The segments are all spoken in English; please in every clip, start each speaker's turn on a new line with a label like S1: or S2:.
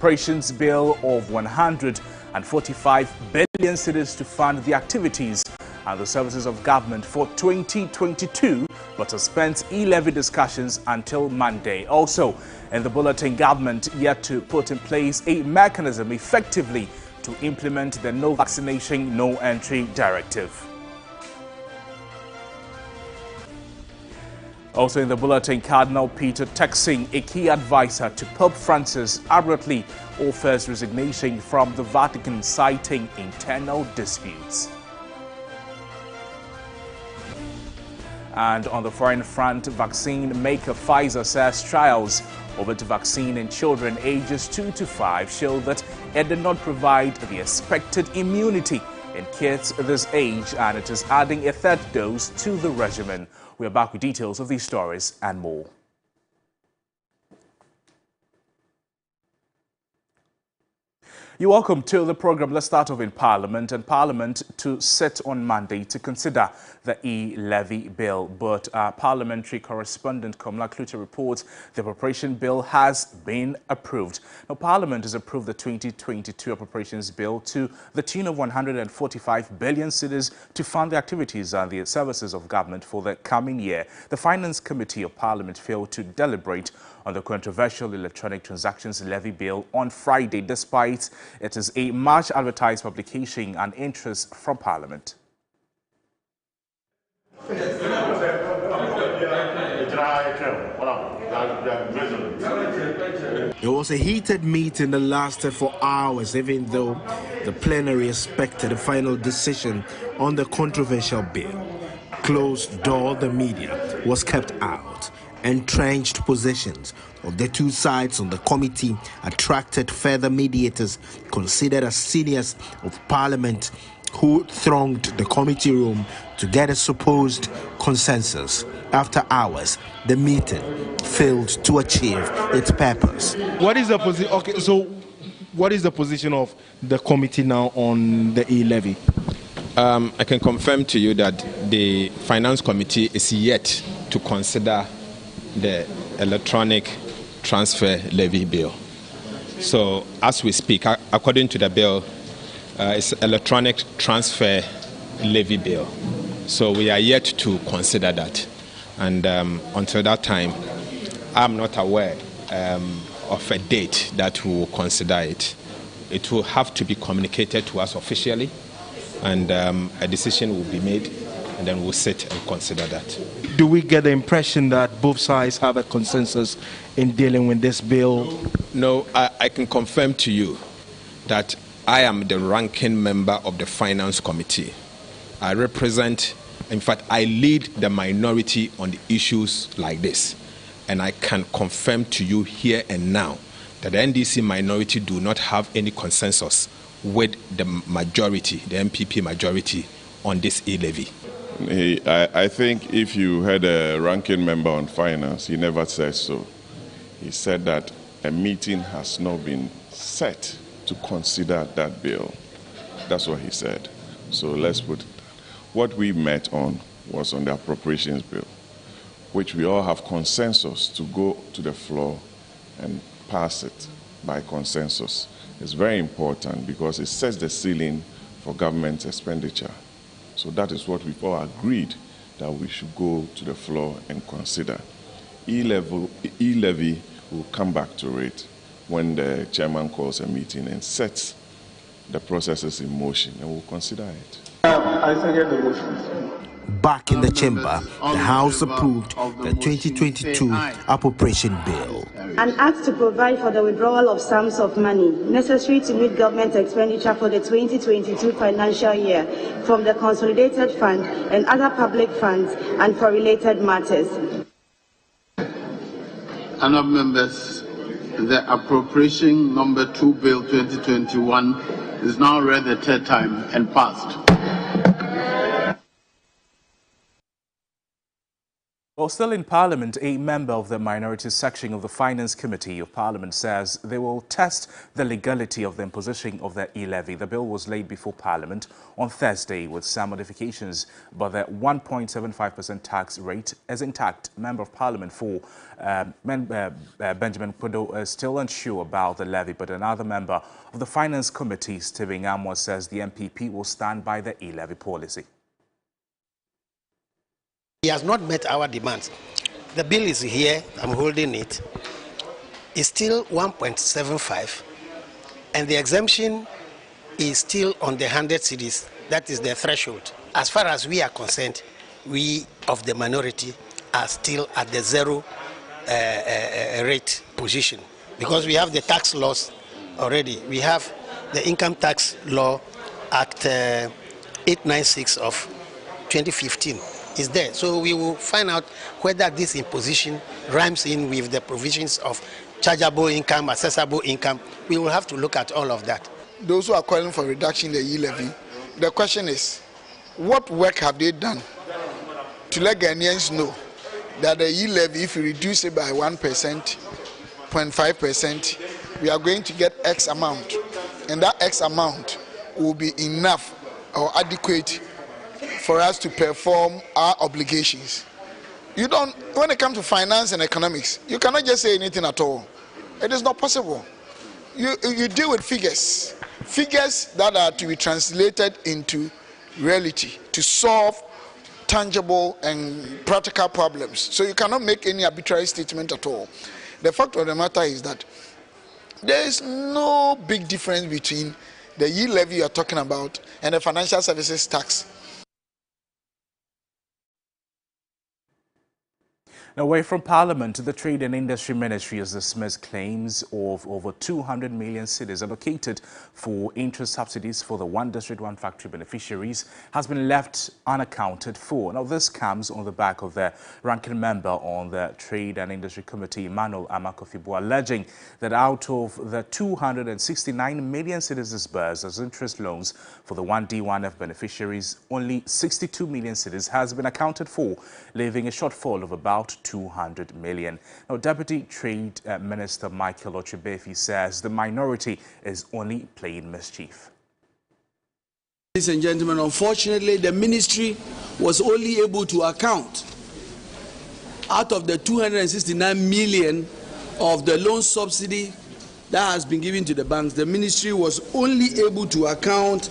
S1: appropriations bill of 145 billion cedis to fund the activities and the services of government for 2022, but suspends e-levy discussions until Monday. Also, in the bulletin, government yet to put in place a mechanism effectively to implement the no vaccination, no entry directive. Also in the bulletin, Cardinal Tuxen, a key advisor to Pope Francis, abruptly offers resignation from the Vatican, citing internal disputes. And on the foreign front, vaccine maker Pfizer says trials over its vaccine in children ages 2 to 5 show that it did not provide the expected immunity in kids this age, and it is adding a third dose to the regimen. We are back with details of these stories and more. You're welcome to the program. Let's start off in Parliament, and Parliament to sit on Monday to consider the E-Levy Bill. But parliamentary correspondent Komla Klute reports the appropriation bill has been approved. Now, Parliament has approved the 2022 appropriations bill to the tune of 145 billion cedis to fund the activities and the services of government for the coming year. The Finance Committee of Parliament failed to deliberate on the controversial electronic transactions levy bill on Friday, despite it is a much advertised publication and interest from Parliament.
S2: It was a heated meeting that lasted for hours, even though the plenary expected a final decision on the controversial bill. Closed door, the media was kept out. Entrenched positions of the two sides on the committee attracted further mediators considered as seniors of Parliament who thronged the committee room to get a supposed consensus. After hours, the meeting failed to achieve its purpose.
S3: What is the position? Okay, so what is the position of the committee now on the e-levy?
S4: I can confirm to you that the Finance Committee is yet to consider the electronic transfer levy bill. So as we speak, according to the bill, it's electronic transfer levy bill. So we are yet to consider that. And until that time, I'm not aware of a date that we will consider it. It will have to be communicated to us officially, and a decision will be made, and then we'll sit and consider that.
S3: Do we get the impression that both sides have a consensus in dealing with this bill?
S4: No, I can confirm to you that I am the ranking member of the Finance Committee. I represent, in fact, I lead the minority on the issues like this. And I can confirm to you here and now that the NDC minority do not have any consensus with the majority, the MPP majority, on this e-levy.
S5: I think if you had a ranking member on finance, he never said so. He said that a meeting has not been set to consider that bill. That's what he said. So let's put it. What we met on was on the appropriations bill, which we all have consensus to go to the floor and pass it by consensus. It's very important because it sets the ceiling for government expenditure. So that is what we've all agreed that we should go to the floor and consider. E-levy will come back to it when the chairman calls a meeting and sets the processes in motion, and we'll consider it.
S6: I second the motion.
S2: Back in the chamber, the House approved the 2022 appropriation bill.
S7: An act to provide for the withdrawal of sums of money necessary to meet government expenditure for the 2022 financial year from the Consolidated Fund and other public funds and for related matters.
S6: Honourable members, the appropriation number 2 bill 2021 is now read the third time and passed.
S1: Well, still in Parliament, a member of the minority section of the Finance Committee of Parliament says they will test the legality of the imposition of the E-Levy. The bill was laid before Parliament on Thursday with some modifications, but the 1.75% tax rate is intact. Member of Parliament for Benjamin Kudo is still unsure about the levy, but another member of the Finance Committee, Stephen Amwa, says the MPP will stand by the E-Levy policy.
S8: He has not met our demands. The bill is here, I'm holding it. It's still 1.75, and the exemption is still on the 100 cedis. That is the threshold. As far as we are concerned, we of the minority are still at the zero rate position, because we have the tax laws already. We have the Income Tax Law Act 896 of 2015. Is there. So we will find out whether this imposition rhymes in with the provisions of chargeable income, accessible income. We will have to look at all of that.
S9: Those who are calling for reduction in the E-Levy, the question is, what work have they done to let Ghanaians know that the E-Levy, if you reduce it by 1%, 0.5%, we are going to get X amount, and that X amount will be enough or adequate for us to perform our obligations. You don't, when it comes to finance and economics, you cannot just say anything at all. It is not possible. You deal with figures that are to be translated into reality, to solve tangible and practical problems. So you cannot make any arbitrary statement at all. The fact of the matter is that there is no big difference between the E-Levy you are talking about and the financial services tax.
S1: Now, away from Parliament, the Trade and Industry Ministry has dismissed claims of over 200 million cedis allocated for interest subsidies for the One District, One Factory beneficiaries has been left unaccounted for. Now, this comes on the back of the ranking member on the Trade and Industry Committee, Emmanuel Amakofibu, alleging that out of the 269 million cedis disbursed as interest loans for the 1D1F beneficiaries, only 62 million cedis has been accounted for, leaving a shortfall of about 200 million. Now, Deputy Trade Minister Michael Ochibefi says the minority is only playing mischief.
S10: Ladies and gentlemen, unfortunately, the ministry was only able to account out of the 269 million of the loan subsidy that has been given to the banks. The ministry was only able to account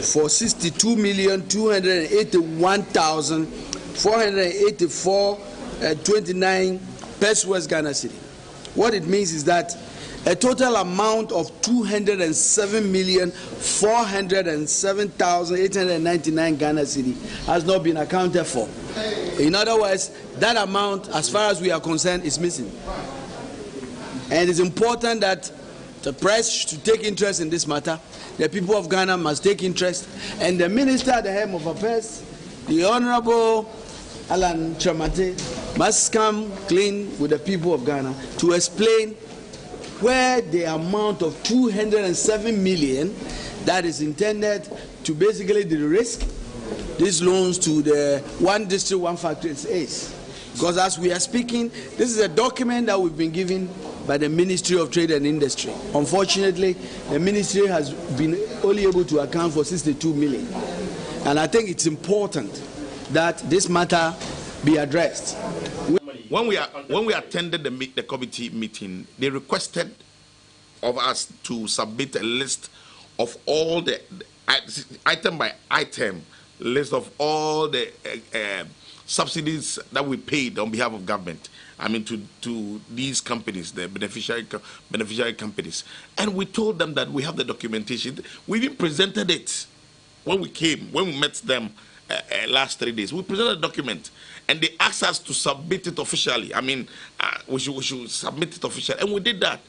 S10: for 62,281,484.29 per West Ghana City. What it means is that a total amount of 207,407,899 Ghana City has not been accounted for. In other words, that amount, as far as we are concerned, is missing. And it's important that the press should take interest in this matter. The people of Ghana must take interest, and the minister at the helm of affairs, the Honorable Alan Chamate, must come clean with the people of Ghana to explain where the amount of 207 million that is intended to basically de-risk these loans to the One District, One Factory is. Because as we are speaking, this is a document that we've been given by the Ministry of Trade and Industry. Unfortunately, the ministry has been only able to account for 62 million. And I think it's important that this matter be addressed.
S11: When we attended the committee meeting, they requested of us to submit a list of all the item by item list of all the subsidies that we paid on behalf of government. I mean, to these companies, the beneficiary companies, and we told them that we have the documentation. We even presented it when we met them last 3 days. We presented a document, and they asked us to submit it officially. I mean, we should submit it officially, and we did that.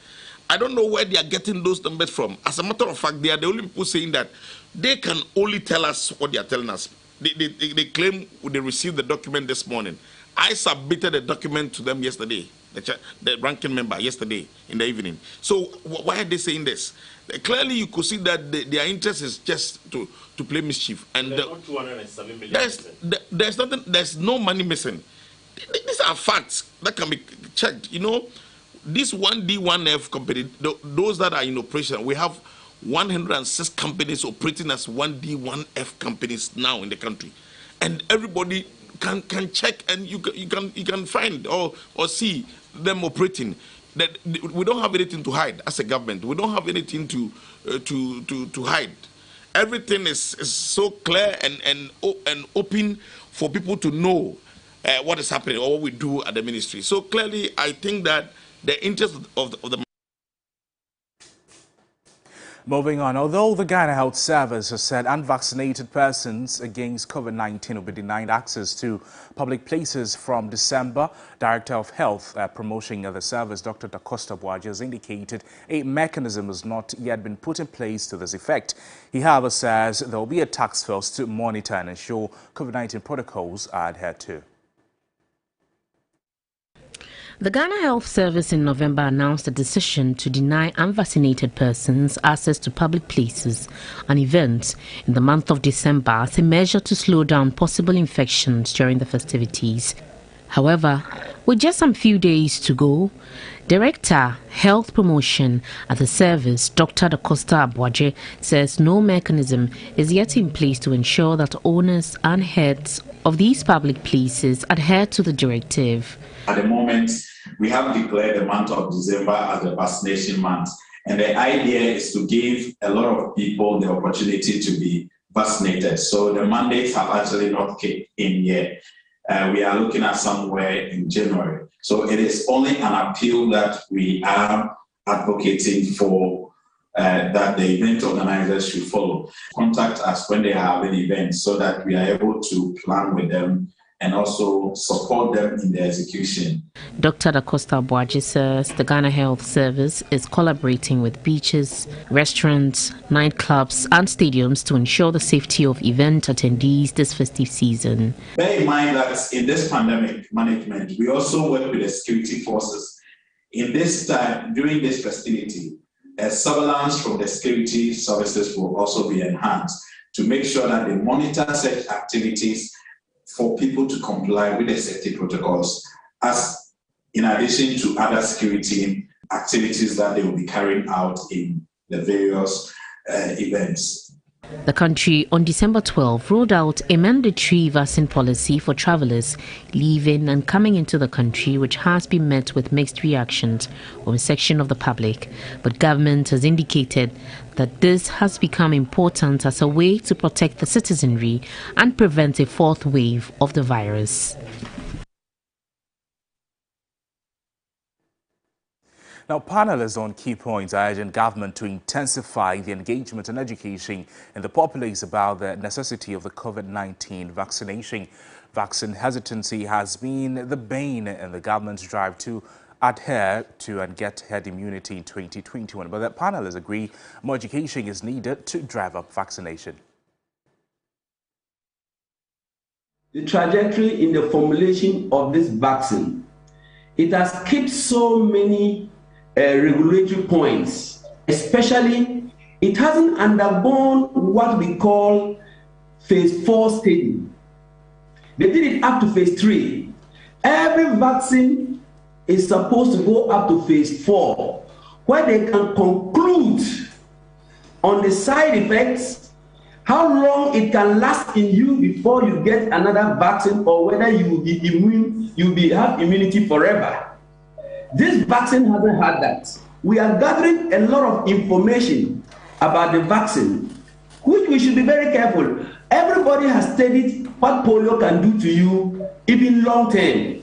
S11: I don't know where they are getting those numbers from. As a matter of fact, they are the only people saying that they can only tell us what they are telling us. They claim they received the document this morning. I submitted a document to them yesterday, the ranking member yesterday in the evening. So why are they saying this? Clearly, you could see that their interest is just to play mischief. And
S12: there's not 207 million.
S11: There's nothing. There's no money missing. These are facts that can be checked. You know, this 1D, 1F company, those that are in operation, we have 106 companies operating as 1D, 1F companies now in the country, and everybody can check, and you can find or see them operating. That we don't have anything to hide as a government. We don't have anything to hide. Everything is so clear and open for people to know what is happening or what we do at the ministry. So clearly, I think that the interest of the
S1: Moving on, although the Ghana Health Service has said unvaccinated persons against COVID-19 will be denied access to public places from December, Director of Health Promotion at the service, Dr. Da Costa Boaji, has indicated a mechanism has not yet been put in place to this effect. He, however, says there will be a task force to monitor and ensure COVID-19 protocols are adhered to.
S12: The Ghana Health Service in November announced a decision to deny unvaccinated persons access to public places and events in the month of December as a measure to slow down possible infections during the festivities. However, with just some few days to go, Director, Health Promotion at the service, Dr. Da Costa Boaji, says no mechanism is yet in place to ensure that owners and heads of these public places adhere to the directive.
S13: At the moment, we have declared the month of December as the vaccination month. And the idea is to give a lot of people the opportunity to be vaccinated. So the mandates have actually not kicked in yet. We are looking at somewhere in January. So it is only an appeal that we are advocating for that the event organizers should follow. Contact us when they have an event so that we are able to plan with them and also support them in the execution.
S12: Dr. Da Costa Boaji says the Ghana Health Service is collaborating with beaches, restaurants, nightclubs and stadiums to ensure the safety of event attendees this festive season.
S13: Bear in mind that in this pandemic management, we also work with the security forces. In this time, during this festivity, surveillance from the security services will also be enhanced to make sure that they monitor such activities for people to comply with the safety protocols, as in addition to other security activities that they will be carrying out in the various events.
S12: The country on December 12 rolled out a mandatory vaccine policy for travelers leaving and coming into the country, which has been met with mixed reactions from a section of the public. But government has indicated that this has become important as a way to protect the citizenry and prevent a fourth wave of the virus.
S1: Now, panelists on key points are urging government to intensify the engagement and education in the populace about the necessity of the COVID-19 vaccination. Vaccine hesitancy has been the bane in the government's drive to adhere to and get herd immunity in 2021. But the panelists agree more education is needed to drive up vaccination.
S10: The trajectory in the formulation of this vaccine, it has kept so many regulatory points, especially it hasn't undergone what we call phase 4 study. They did it up to phase 3. Every vaccine is supposed to go up to phase 4, where they can conclude on the side effects, how long it can last in you before you get another vaccine, or whether you will be immune, have immunity forever. This vaccine hasn't had that. We are gathering a lot of information about the vaccine, which we should be very careful. Everybody has studied what polio can do to you, even long term.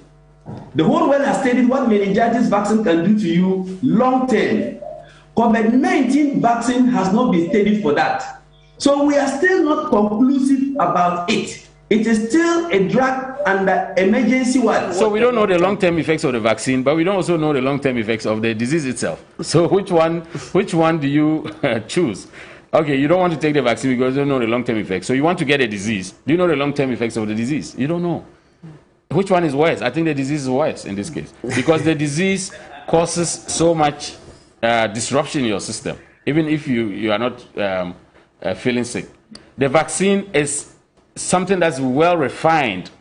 S10: The whole world has studied what meningitis vaccine can do to you long term. COVID-19 vaccine has not been studied for that. So we are still not conclusive about it. It is still a drug under emergency one.
S14: So we don't know the long-term effects of the vaccine, but we don't also know the long-term effects of the disease itself. So which one do you choose? Okay, you don't want to take the vaccine because you don't know the long-term effects. So you want to get a disease. Do you know the long-term effects of the disease? You don't know. Which one is worse? I think the disease is worse in this case because the disease causes so much disruption in your system, even if you are not feeling sick. The vaccine is something that's well refined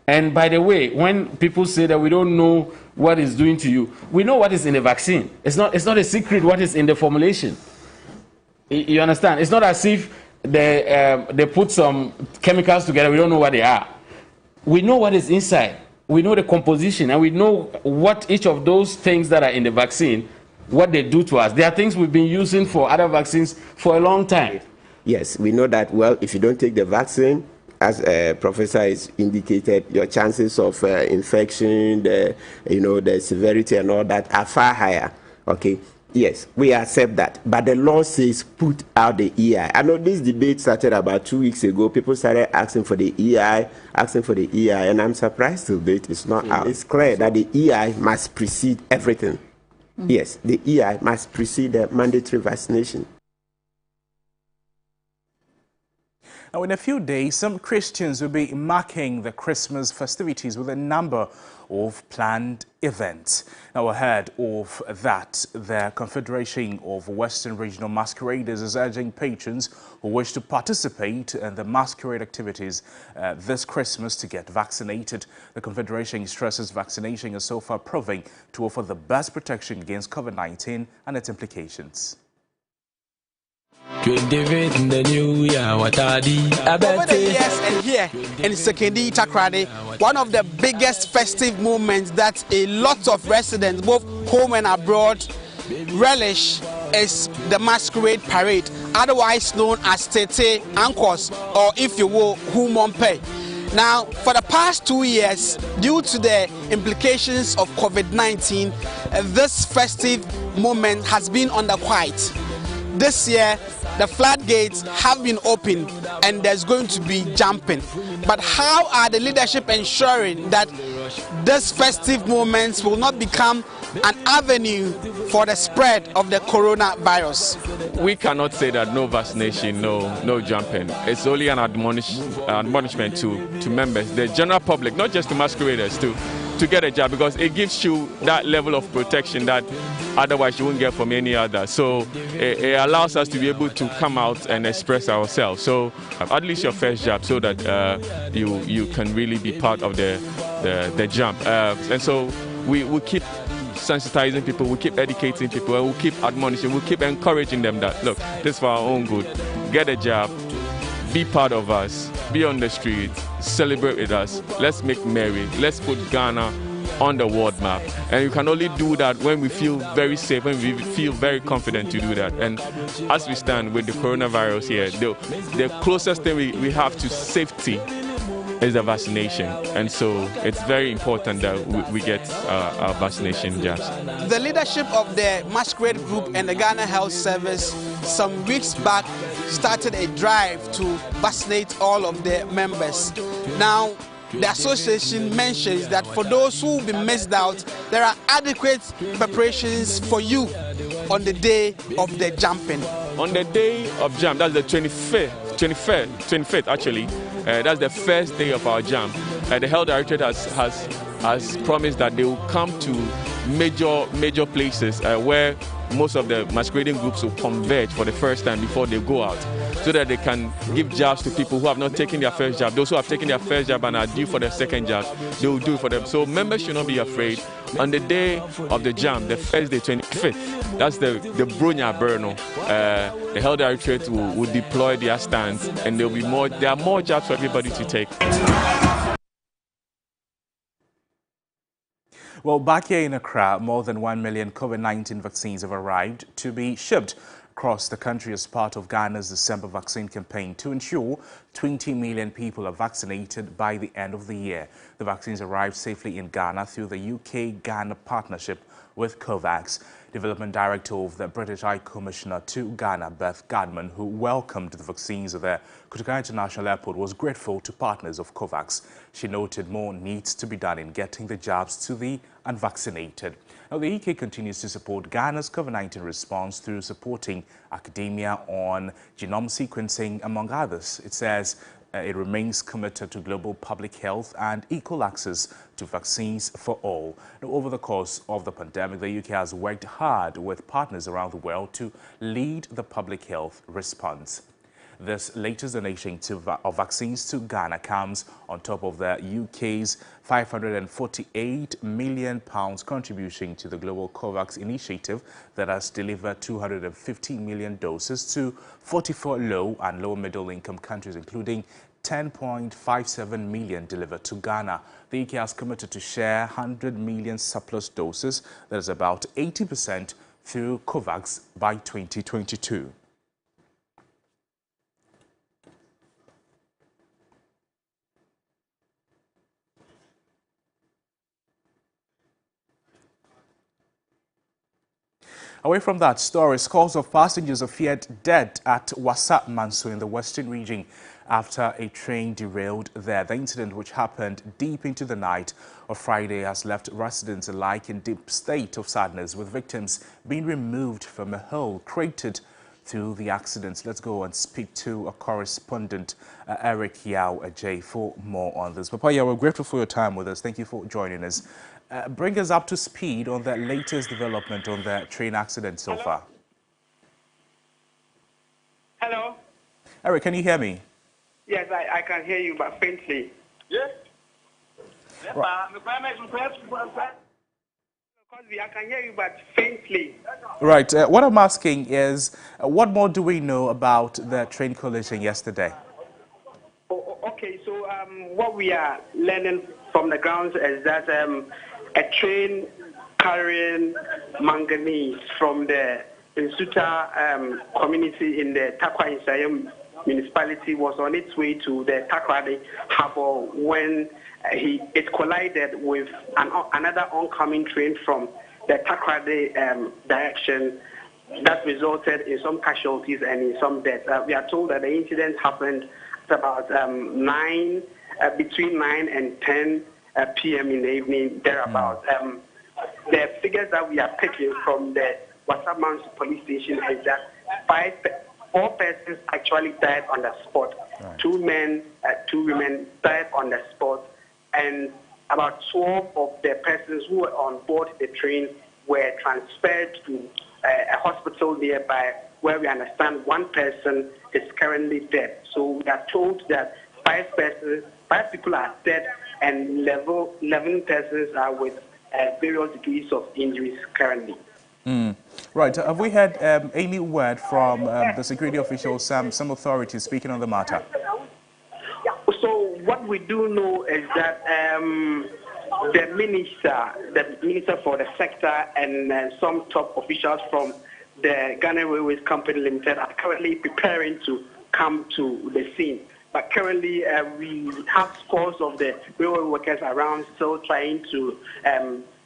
S14: And by the way, when people say that we don't know what it's doing to you, we know what is in the vaccine. It's not a secret what is in the formulation. You understand? It's not as if they put some chemicals together, we don't know what they are. We know what is inside. We know the composition, and we know what each of those things that are in the vaccine, what they do to us. There are things we've been using for other vaccines for a long time.
S15: Yes, we know that, well, if you don't take the vaccine, as Professor has indicated, your chances of infection, the severity and all that are far higher. Okay, yes, we accept that. But the law says put out the EI. I know this debate started about 2 weeks ago. People started asking for the EI, and I'm surprised till date it's not out. It's clear that the EI must precede everything. Yes, the EI must precede the mandatory vaccination.
S1: Now, in a few days, some Christians will be marking the Christmas festivities with a number of planned events. Now, ahead of that, the Confederation of Western Regional Masqueraders is urging patrons who wish to participate in the masquerade activities this Christmas to get vaccinated. The Confederation stresses vaccination is so far proving to offer the best protection against COVID-19 and its implications.
S16: Over the years and here in Sekendi Takrade, one of the biggest festive moments that a lot of residents, both home and abroad, relish is the masquerade parade, otherwise known as Tete Ankos, or if you will, Humompe. Now, for the past 2 years, due to the implications of COVID-19, this festive moment has been under quiet. This year, the floodgates have been opened and there's going to be jumping. But how are the leadership ensuring that these festive moments will not become an avenue for the spread of the coronavirus?
S17: We cannot say that no vaccination, no jumping. It's only an admonishment to members, the general public, not just to masqueraders, to get a jab, because it gives you that level of protection that otherwise you won't get from any other. So it allows us to be able to come out and express ourselves. So at least your first jab, so that you can really be part of the jump. And so we keep sensitizing people, we keep educating people, and we keep admonishing, we keep encouraging them that, look, this is for our own good. Get a jab, be part of us, be on the street, celebrate with us, let's make merry, let's put Ghana on the world map. And you can only do that when we feel very safe, when we feel very confident to do that. And as we stand with the coronavirus here, the closest thing we have to safety is the vaccination. And so it's very important that we get our vaccination jabs.
S16: The leadership of the Masquerade Group and the Ghana Health Service some weeks back started a drive to vaccinate all of their members. Now, the association mentions that for those who will be missed out, there are adequate preparations for you on the day of the jumping.
S17: On the day of jump, that's the 25th actually, that's the first day of our jump. The health directorate has promised that they will come to major places where most of the masquerading groups will converge for the first time before they go out, so that they can give jabs to people who have not taken their first jab. Those who have taken their first jab and are due for their second jab, they will do it for them. So members should not be afraid. On the day of the jam, the first day, 25th, that's the Bronya Berno. The health directorate will deploy their stands, and there are more jabs for everybody to take.
S1: Well, back here in Accra, more than 1 million COVID-19 vaccines have arrived to be shipped across the country as part of Ghana's December vaccine campaign to ensure 20 million people are vaccinated by the end of the year. The vaccines arrived safely in Ghana through the UK-Ghana partnership with COVAX. Development Director of the British High Commissioner to Ghana, Beth Gardman, who welcomed the vaccines at the Kotoka International Airport, was grateful to partners of COVAX. She noted more needs to be done in getting the jabs to the unvaccinated. Now, the UK continues to support Ghana's COVID-19 response through supporting academia on genome sequencing, among others. It says it remains committed to global public health and equal access to vaccines for all. Now, over the course of the pandemic, the UK has worked hard with partners around the world to lead the public health response. This latest donation of vaccines to Ghana comes on top of the UK's £548 million contribution to the global COVAX initiative that has delivered 250 million doses to 44 low and low middle income countries, including 10.57 million delivered to Ghana. The UK has committed to share 100 million surplus doses, that is about 80%, through COVAX by 2022. Away from that story, scores of passengers are feared dead at Wassa Manso in the western region after a train derailed there. The incident, which happened deep into the night of Friday, has left residents alike in deep state of sadness, with victims being removed from a hole created through the accidents. Let's go and speak to a correspondent, Eric Yao Ajay, for more on this. Papa, we're grateful for your time with us. Thank you for joining us. Bring us up to speed on the latest development on the train accident so far.
S18: Hello?
S1: Eric, can you hear me?
S18: Yes, I can hear you, but faintly. Yes?
S1: Right.
S18: I can hear you, but faintly.
S1: Right. What I'm asking is, what more do we know about the train collision yesterday?
S18: Okay, so what we are learning from the grounds is that a train carrying manganese from the Insuta community in the Takwa Insayam municipality was on its way to the Takrade harbor when it collided with another oncoming train from the Takrade direction. That resulted in some casualties and in some deaths. We are told that the incident happened at about between 9 and 10 p.m. in the evening, thereabouts. The figures that we are taking from the Wassa Manso police station is that 4 persons actually died on the spot. Right. 2 men, 2 women died on the spot, and about 12 of the persons who were on board the train were transferred to a hospital nearby, where we understand 1 person is currently dead. So we are told that 5 people are dead, and 11 persons are with various degrees of injuries currently.
S1: Right. Have we had any word from the security officials, some authorities speaking on the matter?
S18: So what we do know is that the minister for the sector and some top officials from the Ghana Railways Company Limited are currently preparing to come to the scene. But currently, we have scores of the railway workers around still trying to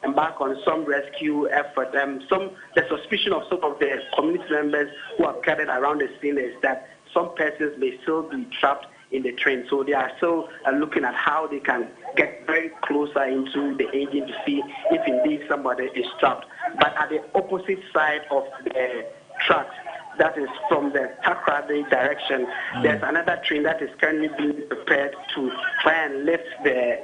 S18: embark on some rescue effort. The suspicion of some of the community members who have gathered around the scene is that some persons may still be trapped in the train. So they are still looking at how they can get very closer into the engine to see if indeed somebody is trapped. But at the opposite side of the tracks, that is from the Takrade direction, there's another train that is currently being prepared to try and lift the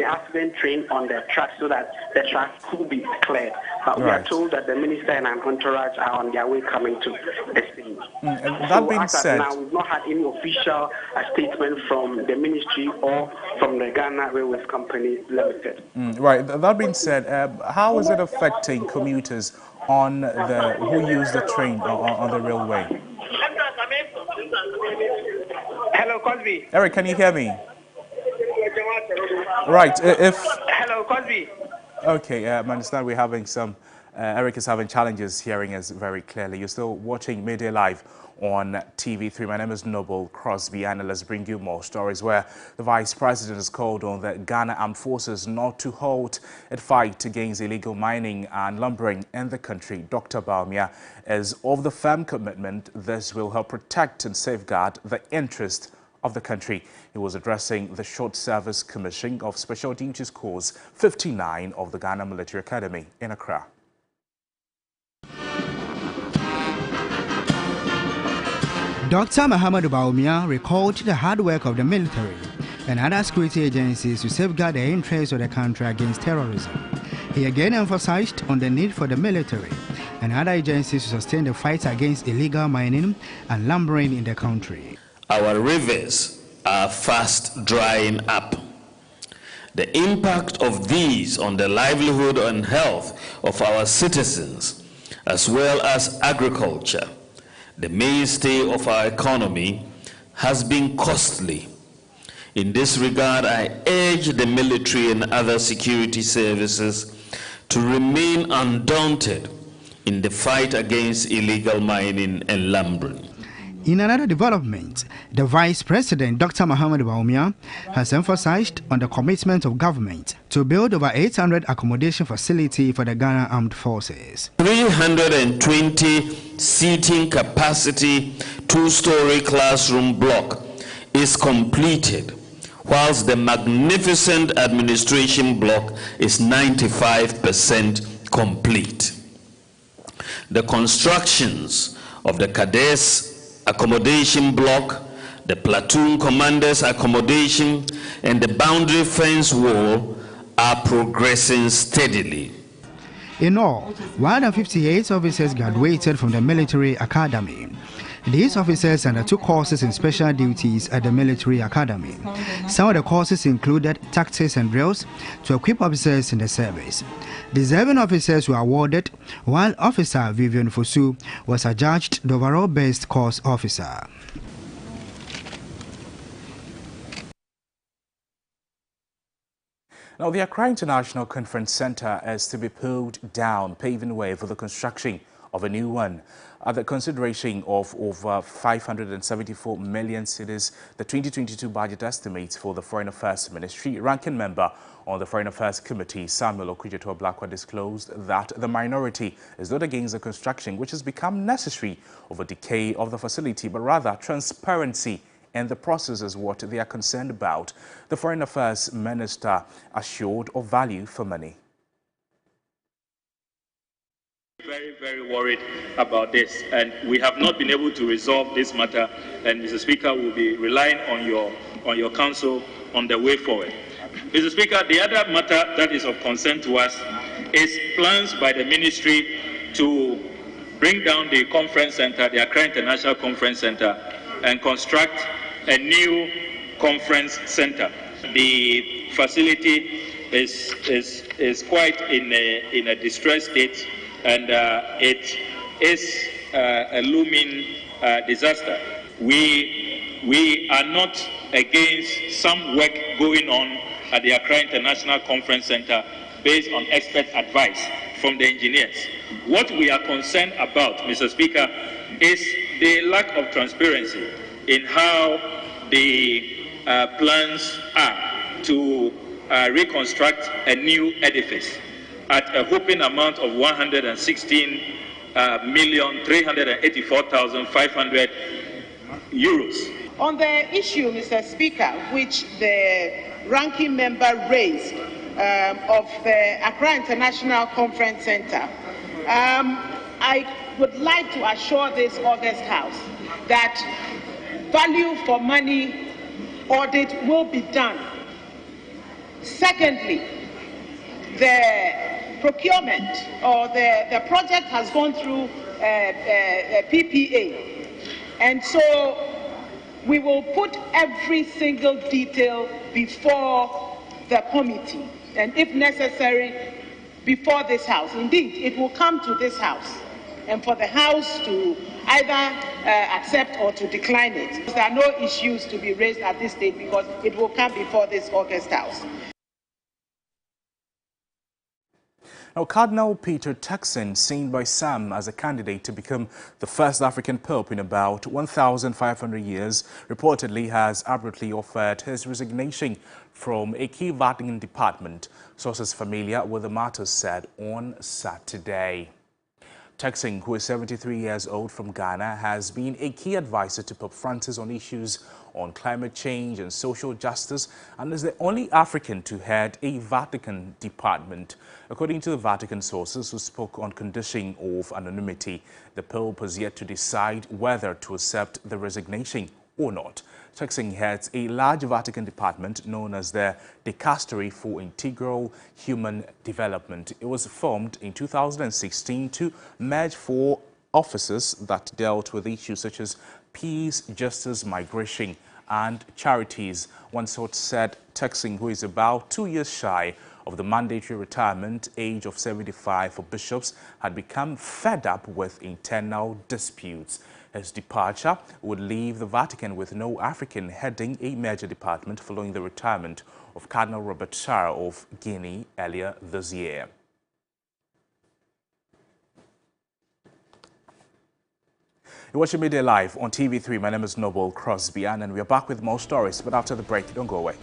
S18: accident train on the track so that the track could be cleared. But we are told that the minister and an entourage are on their way coming to the scene.
S1: That being said,
S18: now we've not had any official statement from the ministry or from the Ghana Railways Company Limited.
S1: Right. That being said, how is it affecting commuters on who use the train on the railway?
S18: Hello, Cosby.
S1: Eric, can you hear me? Right.
S18: Hello, Cosby.
S1: Okay, I understand we're having some. Eric is having challenges hearing us very clearly. You're still watching Midday Live on TV3. My name is Noble Crosby, and let's bring you more stories where the Vice President has called on the Ghana Armed Forces not to halt its fight against illegal mining and lumbering in the country. Dr. Baumia is of the firm commitment this will help protect and safeguard the interest of the country. He was addressing the Short Service Commission of Special Duties Course 59 of the Ghana Military Academy in Accra.
S19: Dr. Muhammad Baumia recalled the hard work of the military and other security agencies to safeguard the interests of the country against terrorism. He again emphasized on the need for the military and other agencies to sustain the fight against illegal mining and lumbering in the country.
S20: Our rivers are fast drying up. The impact of these on the livelihood and health of our citizens, as well as agriculture, the mainstay of our economy, has been costly. In this regard, I urge the military and other security services to remain undaunted in the fight against illegal mining and lumbering.
S19: In another development, the Vice President, Dr. Mohamed Bawumia, has emphasized on the commitment of government to build over 800 accommodation facilities for the Ghana Armed Forces.
S20: 320 seating capacity two-story classroom block is completed, whilst the magnificent administration block is 95% complete. The constructions of the cadets accommodation block, the platoon commander's accommodation, and the boundary fence wall are progressing steadily.
S19: In all, 158 officers graduated from the military academy. These officers undertook courses in special duties at the military academy. Some of the courses included tactics and drills to equip officers in the service. Deserving officers were awarded, while Officer Vivian Fosu was adjudged the overall best course officer.
S1: Now, the Accra International Conference Center is to be pulled down, paving way for the construction of a new one. At the consideration of over 574 million cedis, the 2022 budget estimates for the Foreign Affairs Ministry, ranking member on the Foreign Affairs Committee, Samuel Okudzeto-Blakwa, disclosed that the minority is not against the construction, which has become necessary over decay of the facility, but rather transparency and the process is what they are concerned about. The Foreign Affairs Minister assured of value for money.
S21: Very worried about this, and we have not been able to resolve this matter, and Mr. Speaker will be relying on your counsel on the way forward. Mr. Speaker, the other matter that is of concern to us is plans by the ministry to bring down the conference center, the Accra International Conference Center, and construct a new conference center. The facility is quite in a distressed state, and it is a looming disaster. We are not against some work going on at the Accra International Conference Center based on expert advice from the engineers. What we are concerned about, Mr. Speaker, is the lack of transparency in how the plans are to reconstruct a new edifice at a whopping amount of 116,384,500 euros.
S22: On the issue, Mr. Speaker, which the ranking member raised of the Accra International Conference Center, I would like to assure this August House that value for money audit will be done. Secondly, the procurement or the project has gone through a PPA, and so we will put every single detail before the committee, and if necessary, before this House. Indeed, it will come to this House, and for the House to either accept or to decline it. There are no issues to be raised at this stage because it will come before this August House.
S1: Now, Cardinal Peter Tuxen, seen by some as a candidate to become the first African Pope in about 1,500 years, reportedly has abruptly offered his resignation from a key Vatican department. Sources familiar with the matter said on Saturday. Tuxen, who is 73 years old, from Ghana, has been a key advisor to Pope Francis on issues on climate change and social justice, and is the only African to head a Vatican department. According to the Vatican sources who spoke on condition of anonymity, the Pope has yet to decide whether to accept the resignation or not. Tuxen heads a large Vatican department known as the Dicastery for Integral Human Development. It was formed in 2016 to merge 4 offices that dealt with issues such as peace, justice, migration, and charities. One source said Tuxen, who is about 2 years shy of the mandatory retirement age of 75 for bishops, had become fed up with internal disputes. His departure would leave the Vatican with no African heading a major department following the retirement of Cardinal Robert Sarah of Guinea earlier this year. You're watching Midday Live on TV3. My name is Noble Crosby, and we are back with more stories. But after the break, don't go away.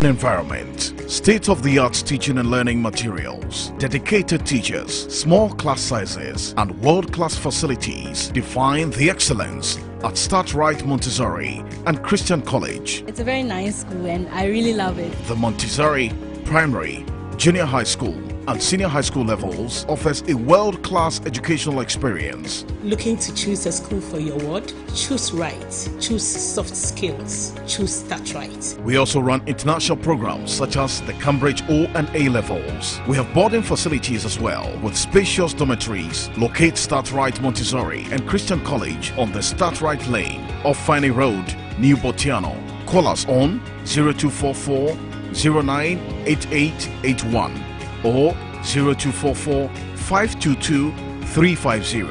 S3: Environment, state-of-the-art teaching and learning materials, dedicated teachers, small class sizes, and world-class facilities define the excellence at Start Right Montessori and Christian College.
S4: It's a very nice school and I really love it.
S3: The Montessori primary, junior high school, and senior high school levels offers a world-class educational experience.
S23: Looking to choose a school for your ward? Choose right. Choose soft skills. Choose Start Right.
S3: We also run international programs such as the Cambridge O and A levels. We have boarding facilities as well with spacious dormitories. Locate Start Right Montessori and Christian College on the Start Right Lane off Fanny Road, New Botiano. Call us on 0244 098881 or 0244 522 350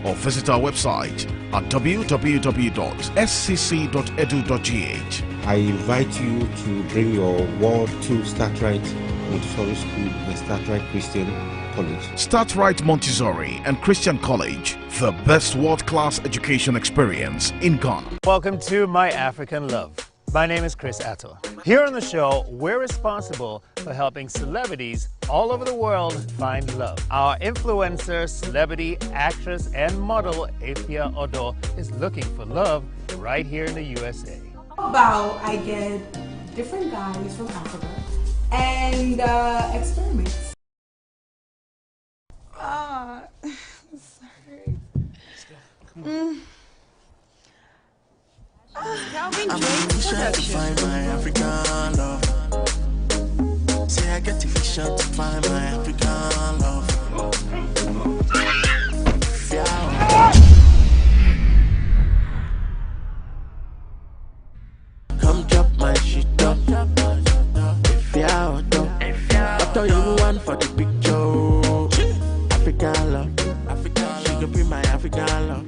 S3: or visit our website at www.scc.edu.gh.
S24: I invite you to bring your ward to Start Right Montessori School and Start Right Christian College.
S3: Start Right Montessori and Christian College, the best world-class education experience in Ghana.
S25: Welcome to My African Love. My name is Chris Atto. Here on the show, we're responsible for helping celebrities all over the world find love. Our influencer, celebrity, actress, and model, Afia Odo, is looking for love right here in the USA.
S26: How about I get different guys from Africa and experiment? Sorry. Calvin Drake production.
S27: Find my African love. Say I get the vision to find my African love. Come drop my shit up. If you're out, after you want for the picture. African love. She can be my African love.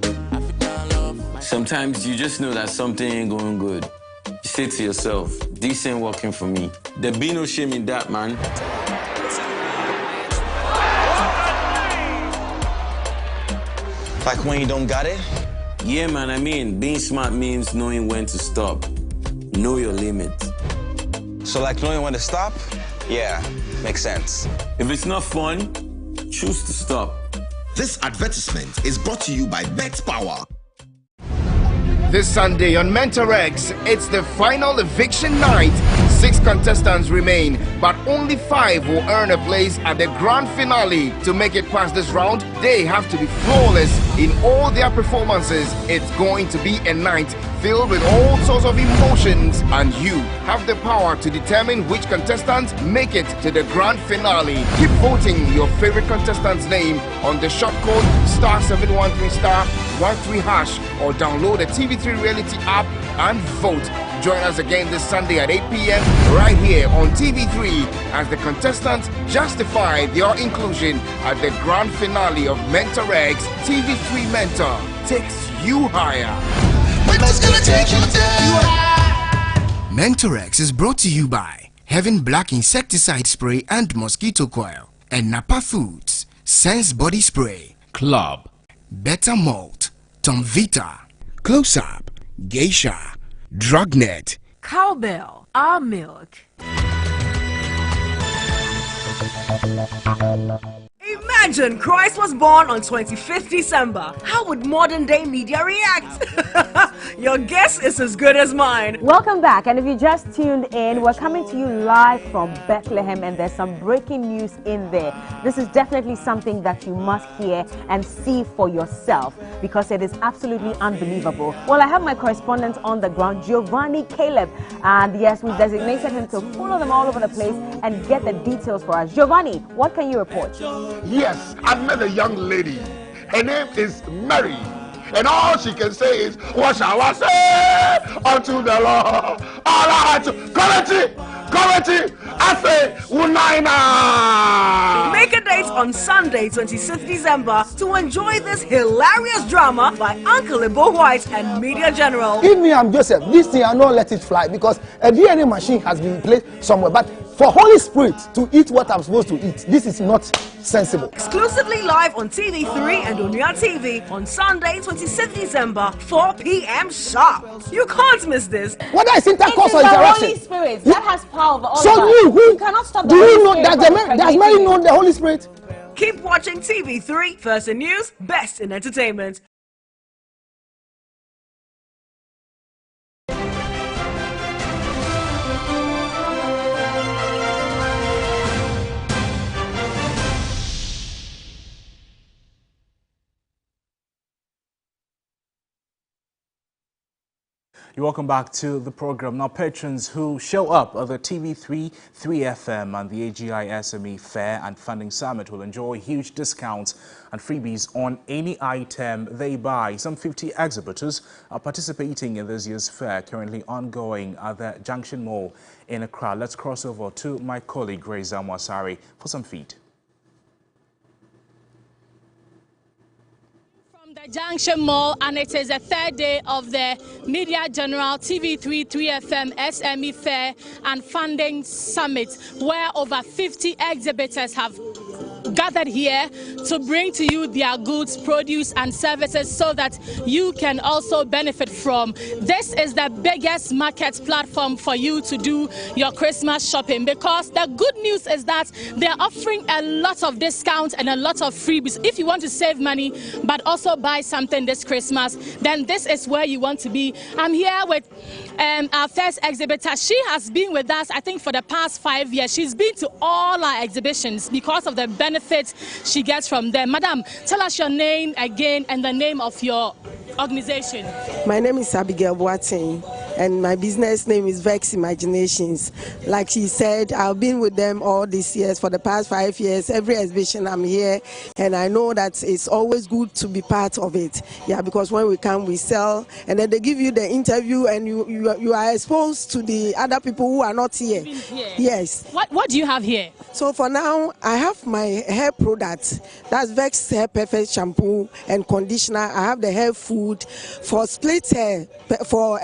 S28: Sometimes you just know that something ain't going good. You say to yourself, this ain't working for me. There be no shame in that, man.
S29: Like when you don't got it?
S28: Yeah, man, I mean, being smart means knowing when to stop. Know your limit.
S29: So like knowing when to stop? Yeah, makes sense.
S28: If it's not fun, choose to stop.
S30: This advertisement is brought to you by Bet Power.
S2: This Sunday on Mentorex, it's the final eviction night. 6 contestants remain, but only 5 will earn a place at the grand finale. To make it past this round, they have to be flawless in all their performances. It's going to be a night filled with all sorts of emotions, and you have the power to determine which contestants make it to the grand finale. Keep voting your favorite contestant's name on the short code *713*13# or download the TV3 Reality app and vote. Join us again this Sunday at 8 p.m. right here on TV3 as the contestants justify their inclusion at the grand finale of Mentorex. TV3 Mentor takes you higher.
S31: Mentorex is brought to you by Heaven Black Insecticide Spray and Mosquito Coil and Napa Foods, Sense Body Spray, Club, Better Malt, Tom Vita, Close Up, Geisha, Drugnet,
S32: Cowbell, our milk.
S5: Imagine Christ was born on 25th December. How would modern day media react? Your guess is as good as mine.
S6: Welcome back, and if you just tuned in, we're coming to you live from Bethlehem, and there's some breaking news in there. This is definitely something that you must hear and see for yourself, because it is absolutely unbelievable. Well, I have my correspondent on the ground, Giovanni Caleb, and yes, we designated him to follow them all over the place and get the details for us. Giovanni, what can you report?
S7: Yes, I met a young lady. Her name is Mary. And all she can say is, what shall I say unto the Lord? All I to quality, I say, Unaina.
S5: Make a date on Sunday, 26th December to enjoy this hilarious drama by Uncle Ibo White and Media General.
S8: Give me, I'm Joseph. This thing, I don't let it fly because a DNA machine has been placed somewhere. But for Holy Spirit to eat what I'm supposed to eat, this is not sensible.
S5: Exclusively live on TV3 and Unia TV on Sunday, 26th December, 4 p.m. sharp. You can't miss this.
S8: Whether it's intercourse or
S6: the
S8: interaction.
S6: Holy Spirit that has power over all
S8: So
S6: of us.
S8: you
S6: cannot stop the
S8: do you
S6: Holy
S8: know
S6: Spirit
S8: that does Mary know the Holy Spirit?
S5: Keep watching TV3, first in news, best in entertainment.
S1: You're welcome back to the program. Now, patrons who show up at the TV3, 3FM and the AGI SME Fair and Funding Summit will enjoy huge discounts and freebies on any item they buy. Some 50 exhibitors are participating in this year's fair, currently ongoing at the Junction Mall in Accra. Let's cross over to my colleague Reza Mwasari for some feed.
S9: The Junction Mall, and it is the third day of the Media General TV3, 3FM SME Fair and Funding Summit, where over 50 exhibitors have gathered here to bring to you their goods, produce and services so that you can also benefit from. This is the biggest market platform for you to do your Christmas shopping, because the good news is that they're offering a lot of discounts and a lot of freebies. If you want to save money but also buy something this Christmas, then this is where you want to be. I'm here with our first exhibitor. She has been with us, I think, for the past 5 years. She's been to all our exhibitions because of the benefits she gets from them. Madam, tell us your name again and the name of your organization.
S10: My name is Abigail Boateng, and my business name is Vex Imaginations. Like she said, I've been with them all these years, for the past 5 years. Every exhibition I'm here, and I know that it's always good to be part of it. Yeah, because when we come, we sell, and then they give you the interview, and you are exposed to the other people who are not here. Yes.
S9: What do you have here?
S10: So for now, I have my hair products. That's Vex Hair Perfect Shampoo and Conditioner. I have the hair food for split hair, for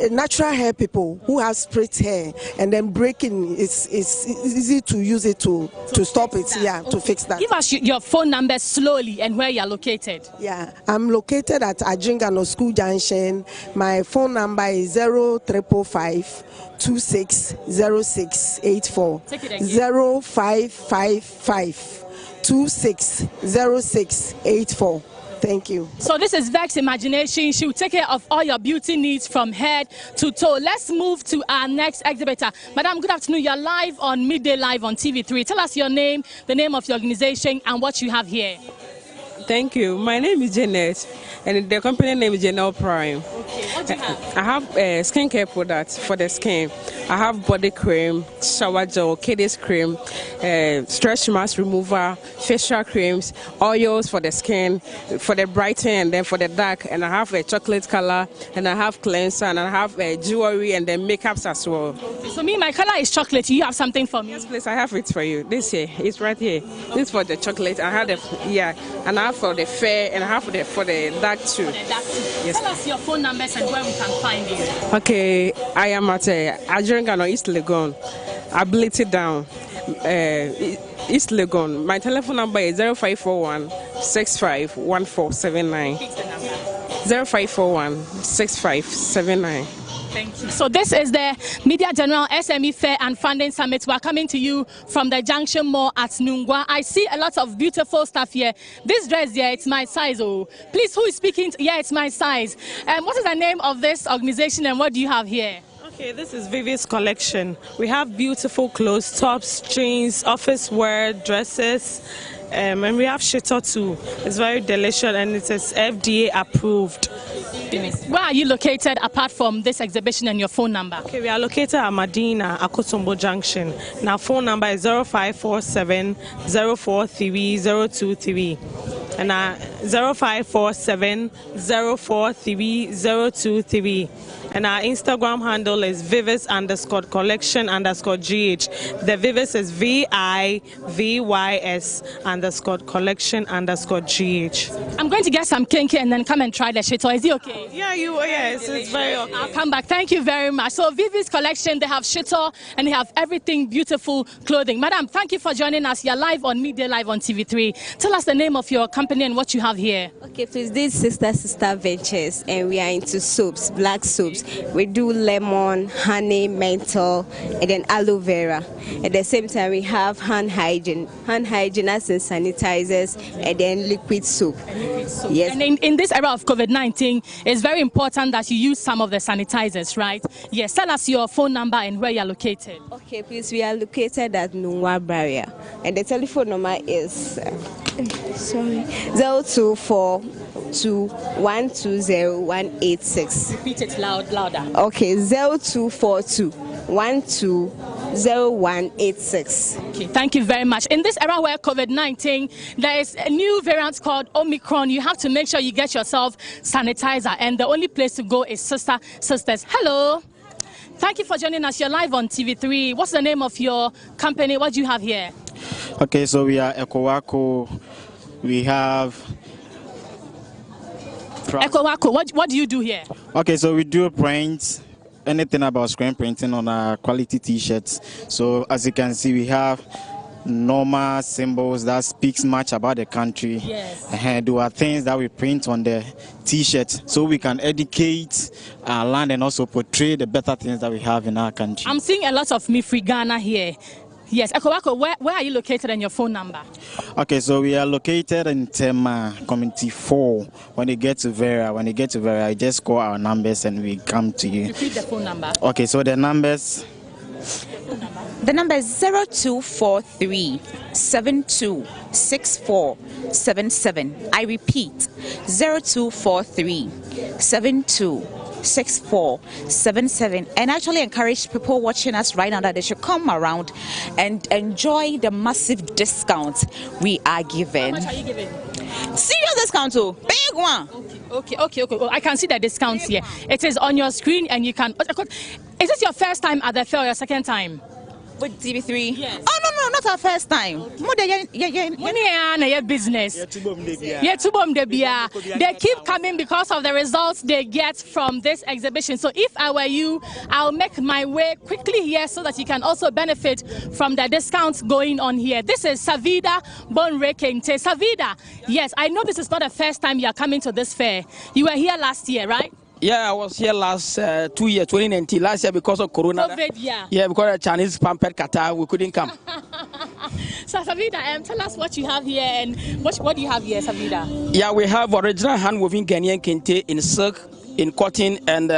S10: natural hair people who have split hair, and then breaking is easy to use it to stop it. Yeah, to fix that.
S9: Give us your phone number slowly and where you're located.
S10: Yeah, I'm located at Ajingano School Junction. My phone number is 0555 260684. 0555 260684. Thank you.
S9: So this is Vex Imagination. She will take care of all your beauty needs from head to toe. Let's move to our next exhibitor. Madam, good afternoon. You're live on Midday Live on TV3. Tell us your name, the name of your organization, and what you have here.
S11: Thank you. My name is Janet, and the company name is Janelle Prime.
S9: Okay, what do you have?
S11: I have skincare products for the skin. I have body cream, shower gel, kiddies cream, stretch mask remover, facial creams, oils for the skin, for the brighten and then for the dark. And I have a chocolate color, and I have cleanser, and I have jewelry and then makeups as well.
S9: So my color is chocolate. You have something for me?
S11: Yes, please. I have it for you. This here, it's right here. This is for the chocolate. I have the and I have for the fair, and I have for the dark too.
S9: Yes. Tell us your phone numbers and where we can find you.
S11: Okay, I am at Ajurangano, East Legon, Ability Down, East Legon. My telephone number is 0541 651479. 0541 6579.
S9: Thank you. So this is the Media General SME Fair and Funding Summit. We're coming to you from the Junction Mall at Nungwa. I see a lot of beautiful stuff here. This dress here, it's my size. Oh, please, who is speaking? Yeah, it's my size. What is the name of this organization and what do you have here?
S11: Okay, this is Vivi's collection. We have beautiful clothes, tops, jeans, office wear, dresses, and we have shitter too. It's very delicious and it is FDA approved.
S9: Where are you located apart from this exhibition and your phone number?
S11: Okay, we are located at Medina, Akotombo Junction. Now phone number is 0547 043 023 and 0547 043 023. And our Instagram handle is Vivis_collection_GH. The Vivis is VIVYS_collection_GH.
S9: I'm going to get some kinky and then come and try the shit. Is it okay?
S11: Yeah, yes, it's very okay.
S9: I'll come back. Thank you very much. So Vivi's collection, they have shito and they have everything beautiful clothing. Madam, thank you for joining us. You're live on Media Live on TV3. Tell us the name of your company and what you have here.
S12: Okay, please. This is Sister Ventures and we are into soaps, black soaps. We do lemon, honey, menthol, and then aloe vera. At the same time, we have hand hygiene as in sanitizers, and then liquid soap. Yes.
S9: And in this era of COVID-19, it's very important that you use some of the sanitizers, right? Yes. Tell us your phone number and where you're located.
S12: Okay, please. We are located at Nungwa Barrier, and the telephone number is 0242120186.
S9: Repeat it louder.
S12: Okay, 0242120186.
S9: Okay, thank you very much. In this era where COVID-19, there is a new variant called Omicron. You have to make sure you get yourself sanitizer, and the only place to go is Sisters. Hello. Thank you for joining us. You're live on TV3. What's the name of your company? What do you have here?
S13: Okay, so we are EcoWaco. We have
S9: EcoWaco. What do you do here?
S13: Okay, so we do prints, anything about screen printing on our quality t-shirts. So as you can see, we have normal symbols that speaks much about the country.
S9: Yes.
S13: And there are things that we print on the t-shirt so we can educate our land and also portray the better things that we have in our country.
S9: I'm seeing a lot of Me Free Ghana here. Yes, EcoWaco, where are you located and your phone number?
S13: Okay, so we are located in Tema, Community 4. When you get to Vera, I just call our numbers and we come to you.
S9: Repeat the phone number.
S13: Okay, so the numbers.
S14: The number is 0243 726477. I repeat, 0243 726477. And actually encourage people watching us right now that they should come around and enjoy the massive discounts we are giving.
S9: How much are you giving?
S14: Serious discount too, big one.
S9: Okay. Oh, I can see the discounts here. It is on your screen and you can. Is this your first time at the fair or your second time?
S14: With TV3?
S9: Yes.
S14: Oh, no, not our first time.
S9: Business. They keep coming because of the results they get from this exhibition. So if I were you, I'll make my way quickly here so that you can also benefit from the discounts going on here. This is Savida Bonrekente. Savida, yes, I know this is not the first time you are coming to this fair. You were here last year, right?
S15: Yeah, I was here last 2 years, 2019. Last year because of Corona.
S9: COVID, yeah.
S15: Yeah, because of Chinese pampered Qatar, we couldn't come.
S9: So Savida, tell us what you have here and what do you have here, Savida?
S15: Yeah, we have original hand-woven Ghanaian kente in silk, in cotton and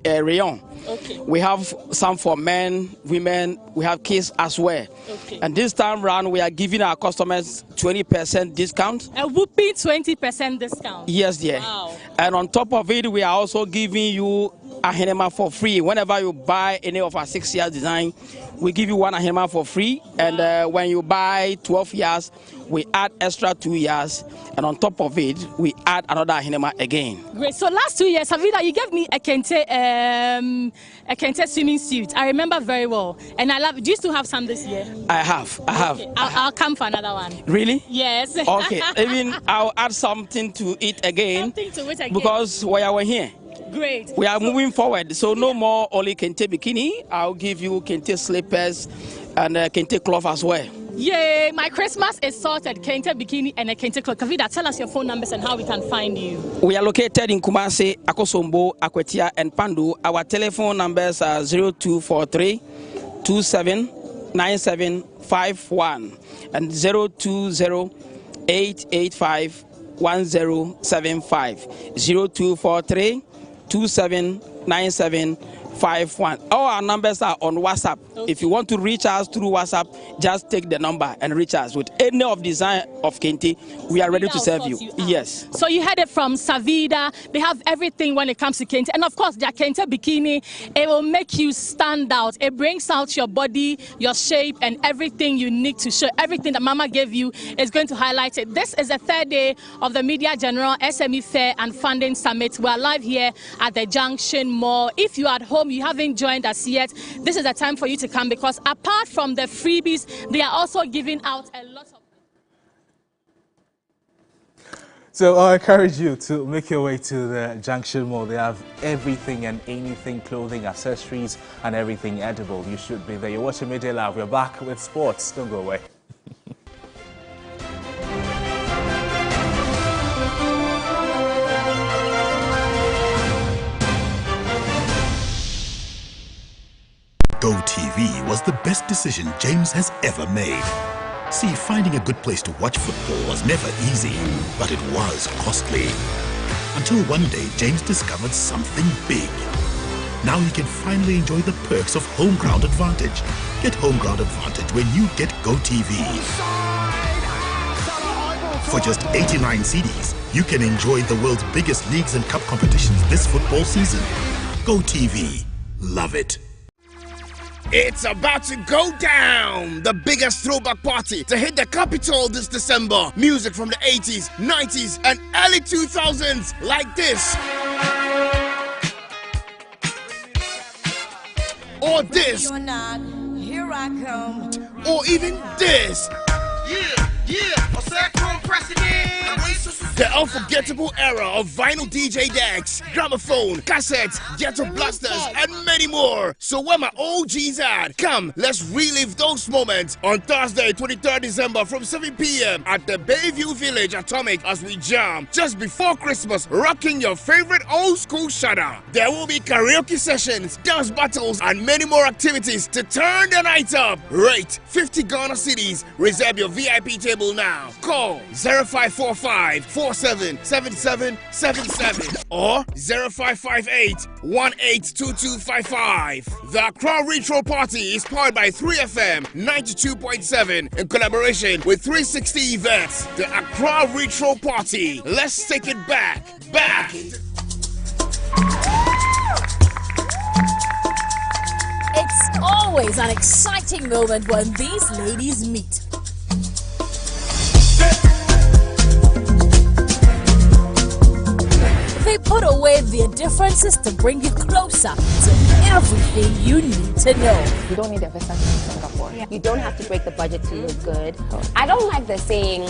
S15: rayon.
S9: Okay.
S15: We have some for men, women, we have kids as well.
S9: Okay.
S15: And this time round, we are giving our customers 20% discount.
S9: A whooping 20% discount.
S15: Yes, dear.
S9: Wow.
S15: And on top of it, we are also giving you a henema for free. Whenever you buy any of our 6 years design, we give you one henema for free. And when you buy 12 years, we add extra 2 years. And on top of it, we add another henema again.
S9: Great. So last 2 years, Savida, you gave me a kente swimming suit. I remember very well. And I love it. Do you still have some this year?
S15: I have.
S9: Okay. I'll come for another one.
S15: Really?
S9: Yes.
S15: Okay. Even I'll add something to it again.
S9: Something to it again.
S15: Because we are here.
S9: Great.
S15: We are moving forward. So no more only kente bikini. I'll give you kente slippers and kente cloth as well.
S9: Yay! My Christmas is sorted. Kente bikini and a kente cloth. Kavida, tell us your phone numbers and how we can find you.
S15: We are located in Kumasi, Akosombo, Akwetia, and Pandu. Our telephone numbers are 0243 279751 and 020 885 1075. 0243 279751. All our numbers are on WhatsApp. Okay. If you want to reach us through WhatsApp, just take the number and reach us. With any of design of Kente, we are ready to serve you. Yes.
S9: So you had it from Savida. They have everything when it comes to Kente. And of course, their Kente bikini, it will make you stand out. It brings out your body, your shape, and everything you need to show. Everything that Mama gave you is going to highlight it. This is the third day of the Media General SME Fair and Funding Summit. We are live here at the Junction Mall. If you are at home, you haven't joined us yet, this is the time for you to come, because apart from the freebies, they are also giving out a lot of...
S1: So I encourage you to make your way to the Junction Mall. They have everything and anything, clothing, accessories, and everything edible. You should be there. You're watching Midday Live. We're back with sports. Don't go away.
S3: GoTV was the best decision James has ever made. See, finding a good place to watch football was never easy, but it was costly. Until one day, James discovered something big. Now he can finally enjoy the perks of home ground advantage. Get home ground advantage when you get GoTV. For just 89 CDs, you can enjoy the world's biggest leagues and cup competitions this football season. GoTV. Love it.
S4: It's about to go down! The biggest throwback party to hit the capital this December. Music from the 80s, 90s, and early 2000s like this. Or this.
S16: You're not, here I come.
S4: Or even this. The unforgettable era of vinyl DJ decks, gramophone, cassettes, ghetto blasters, and many more. So where my OGs at? Come, let's relive those moments on Thursday, 23rd December from 7 p.m. at the Bayview Village Atomic as we jam just before Christmas, rocking your favorite old school shudder. There will be karaoke sessions, dance battles, and many more activities to turn the night up. Rate 50 Ghana cedis. Reserve your VIP table now. Call 0545 477777 or 0558 182255. The Accra Retro Party is powered by 3FM 92.7 in collaboration with 360 Events. The Accra Retro Party. Let's take it back.
S17: It's always an exciting moment when these ladies meet. They put away their differences to bring you closer to everything you need to know.
S18: You don't need a visa to Singapore. Yeah. You don't have to break the budget to look good. I don't like the saying,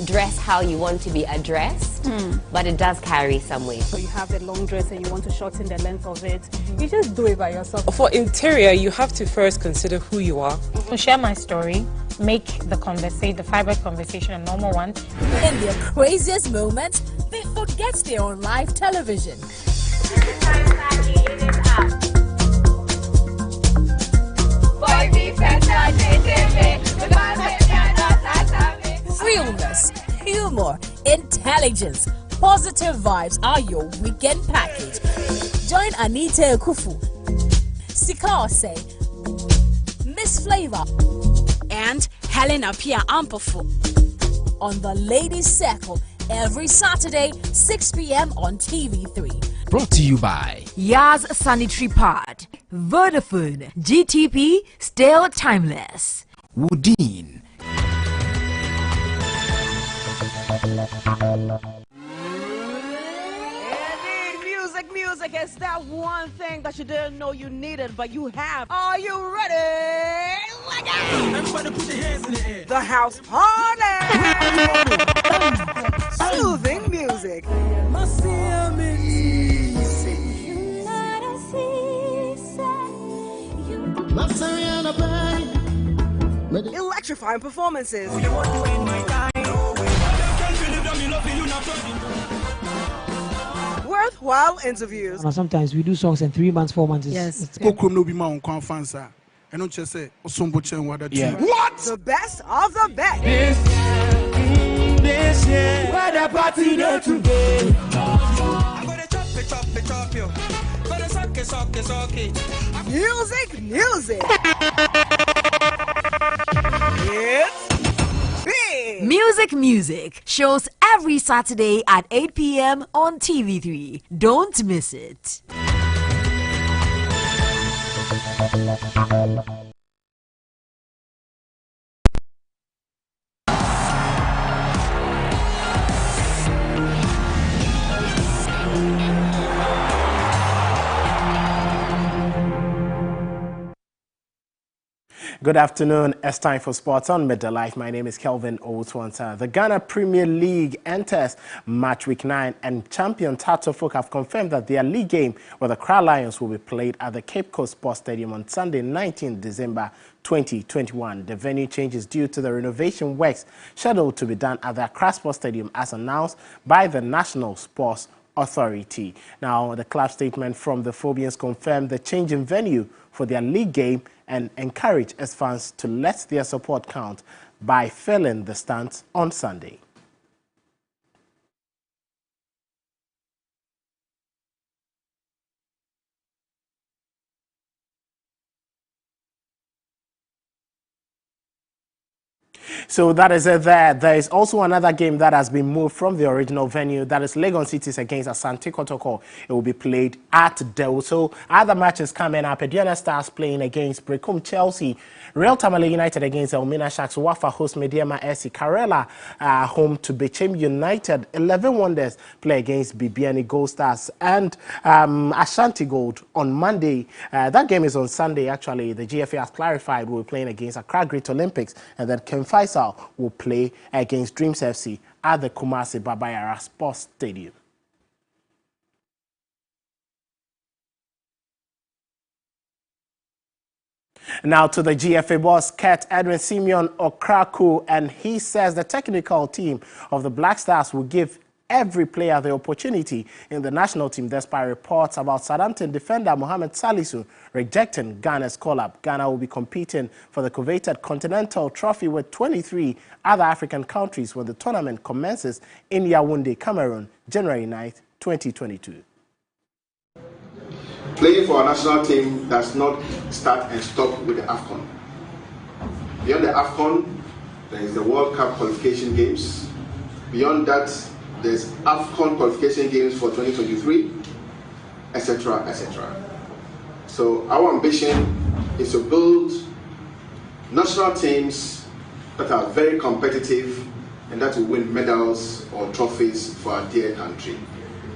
S18: dress how you want to be addressed, but it does carry some weight.
S19: So you have the long dress and you want to shorten the length of it, you just do it by yourself.
S20: For interior, you have to first consider who you are.
S21: To share my story, make the fiber conversation a normal one.
S17: In their craziest moments, they forget they're on live television. Realness, humor, intelligence, positive vibes are your weekend package. Join Anita Ekufu, Sika Osei, Miss Flavor, and Helen Apia Ampofu on the Ladies Circle every Saturday, 6 p.m. on TV3.
S31: Brought to you by
S22: Yaz Sanitary Pad, Vodafone, GTP, still timeless.
S31: Woodine.
S5: Music is that one thing that you didn't know you needed, but you have. Are you ready? Let go! Everybody put your hands in the air. The house party! Soothing music. electrifying performances, worthwhile interviews.
S2: Sometimes we do songs in 3 months, 4 months.
S5: Yes.
S2: Yeah.
S5: What? The best of the best. This year, where the party there today. I'm gonna chop it. Gonna suck it. Music. It's big.
S22: Music shows every Saturday at 8 p.m. on TV3. Don't miss it.
S6: Good afternoon. It's time for sports on Mid Life. My name is Kelvin Owutwanta. The Ghana Premier League enters match week 9, and champion Tato Folk have confirmed that their league game with the Accra Lions will be played at the Cape Coast Sports Stadium on Sunday, 19 December 2021. The venue change is due to the renovation works scheduled to be done at the Accra Sports Stadium as announced by the National Sports Authority. Now, the club statement from the Phobians confirmed the change in venue for their league game and encourage its fans to let their support count by filling the stands on Sunday. So that is it there. There is also another game that has been moved from the original venue. That is Legon Cities against Asante Kotoko. It will be played at Delso. Other matches coming up. Aduana Stars playing against Brecum Chelsea. Real Tamale United against Elmina Sharks. Wafa host Mediama SC. Karela home to Bechem United. 11 Wonders play against Bibiani Gold Stars. And Ashanti Gold on Monday. That game is on Sunday, actually. The GFA has clarified we're playing against Accra Great Olympics. And then Ken Faisal will play against Dreams FC at the Kumasi Babayara Sports Stadium. Now to the GFA boss, Ket Edwin Simeon Okraku, and he says the technical team of the Black Stars will give every player the opportunity in the national team, despite reports about Southampton defender Mohamed Salisu rejecting Ghana's call-up. Ghana will be competing for the coveted Continental Trophy with 23 other African countries when the tournament commences in Yaoundé, Cameroon, January 9th, 2022.
S7: Playing for our national team does not start and stop with the AFCON. Beyond the AFCON, there is the World Cup qualification games. Beyond that, there's AFCON qualification games for 2023, etc., etc. So our ambition is to build national teams that are very competitive and that will win medals or trophies for our dear country.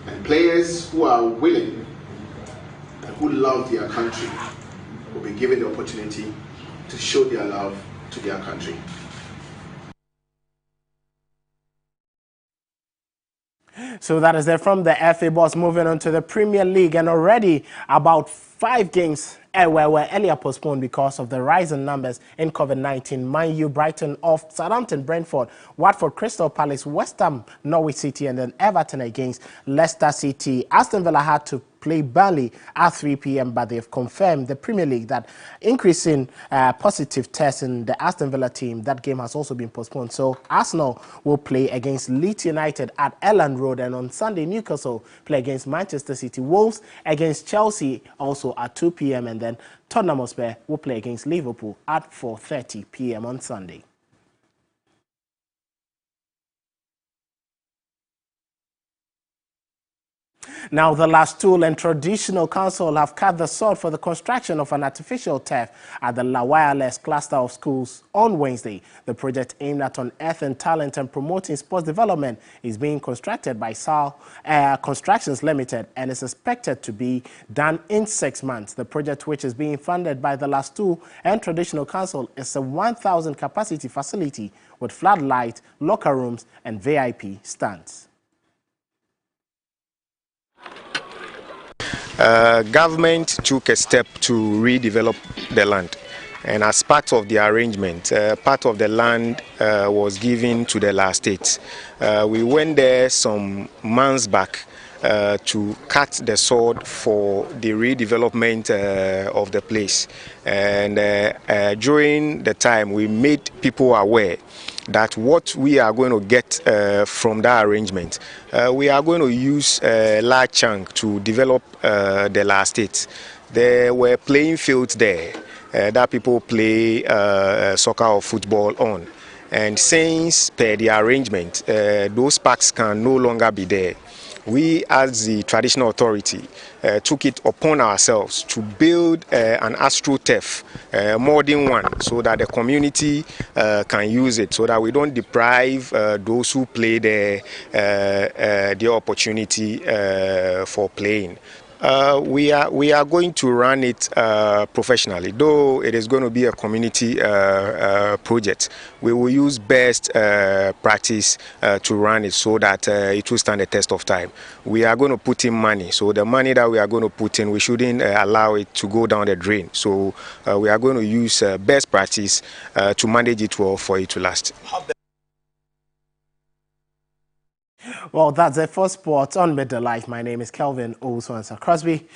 S7: And players who are willing and who love their country will be given the opportunity to show their love to their country.
S6: So that is it from the FA boss. Moving on to the Premier League, and already about 5 games were earlier postponed because of the rise in numbers in COVID-19. Man U, Brighton off, Southampton, Brentford, Watford, Crystal Palace, West Ham, Norwich City, and then Everton against Leicester City. Aston Villa had to play Burnley at 3 p.m. but they've confirmed the Premier League that increasing positive tests in the Aston Villa team, that game has also been postponed. So Arsenal will play against Leeds United at Elland Road, and on Sunday Newcastle play against Manchester City. Wolves against Chelsea also at 2 p.m. and then Tottenham Hotspur will play against Liverpool at 4:30 p.m. on Sunday. Now, the Last Tool and Traditional Council have cut the sod for the construction of an artificial turf at the La Wireless cluster of schools on Wednesday. The project, aimed at unearthing talent and promoting sports development, is being constructed by Sal Constructions Limited and is expected to be done in 6 months. The project, which is being funded by the Last Tool and Traditional Council, is a 1,000 capacity facility with floodlight, locker rooms, and VIP stands.
S23: Government took a step to redevelop the land,
S8: And as part of the arrangement, part of the land was given to the last state. We went there some months back to cut the sword for the redevelopment of the place. And during the time, we made people aware that what we are going to get from that arrangement, we are going to use a large chunk to develop the last state. There were playing fields there that people play soccer or football on. And since per the arrangement, those parks can no longer be there. We, as the traditional authority, took it upon ourselves to build an astroturf, modern one, so that the community can use it, so that we don't deprive those who play there the opportunity for playing. We are going to run it professionally, though it is going to be a community project. We will use best practice to run it so that it will stand the test of time. We are going to put in money, so the money that we are going to put in, we shouldn't allow it to go down the drain. So we are going to use best practice to manage it well for it to last.
S6: Well, that's it for sports on Mid the Life. My name is Kelvin Owusu Crosby.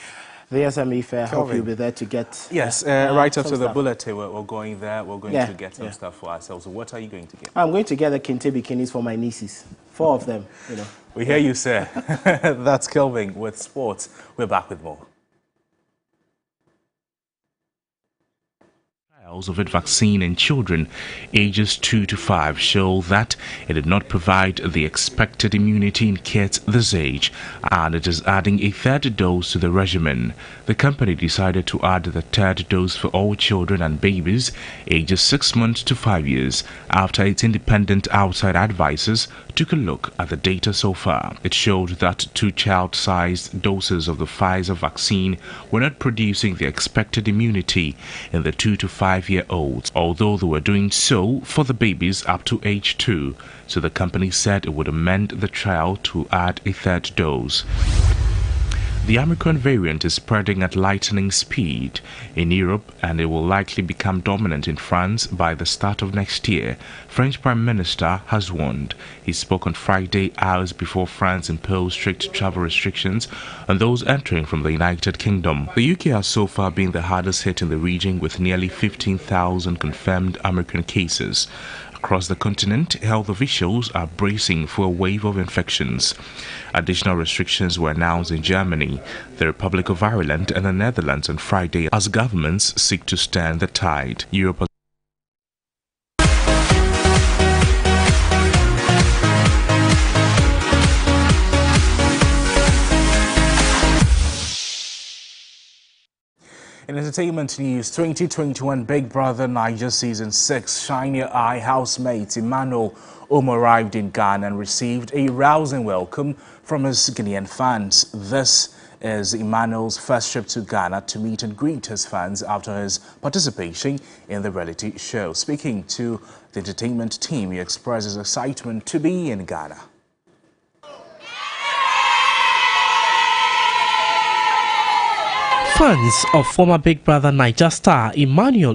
S6: The SME Fair. Hope you'll be there to get.
S1: Yes, right after the bulletin, we're going there. We're going to get some stuff for ourselves. What are you going to get?
S6: I'm going to get the kente bikinis for my nieces. 4 of them, you know.
S1: We hear you, sir. That's Kelvin with sports. We're back with more. Trials of vaccine in children ages 2 to 5 show that it did not provide the expected immunity in kids this age, and it is adding a 3rd dose to the regimen. The company decided to add the 3rd dose for all children and babies ages 6 months to 5 years after its independent outside advisors took a look at the data so far. It showed that 2 child-sized doses of the Pfizer vaccine were not producing the expected immunity in the 2 to 5-year-olds, although they were doing so for the babies up to age 2. So the company said it would amend the trial to add a 3rd dose. The Omicron variant is spreading at lightning speed in Europe, and it will likely become dominant in France by the start of next year, French Prime Minister has warned. He spoke on Friday, hours before France imposed strict travel restrictions on those entering from the United Kingdom. The UK has so far been the hardest hit in the region, with nearly 15,000 confirmed Omicron cases. Across the continent, health officials are bracing for a wave of infections. Additional restrictions were announced in Germany, the Republic of Ireland and the Netherlands on Friday as governments seek to stem the tide. Europe In entertainment news, 2021 Big Brother Niger Season 6 Shine Your Eye housemate Emmanuel arrived in Ghana and received a rousing welcome from his Guinean fans. This is Emmanuel's first trip to Ghana to meet and greet his fans after his participation in the reality show. Speaking to the entertainment team, he expressed his excitement to be in Ghana.
S10: Fans of former Big Brother Niger star Emmanuel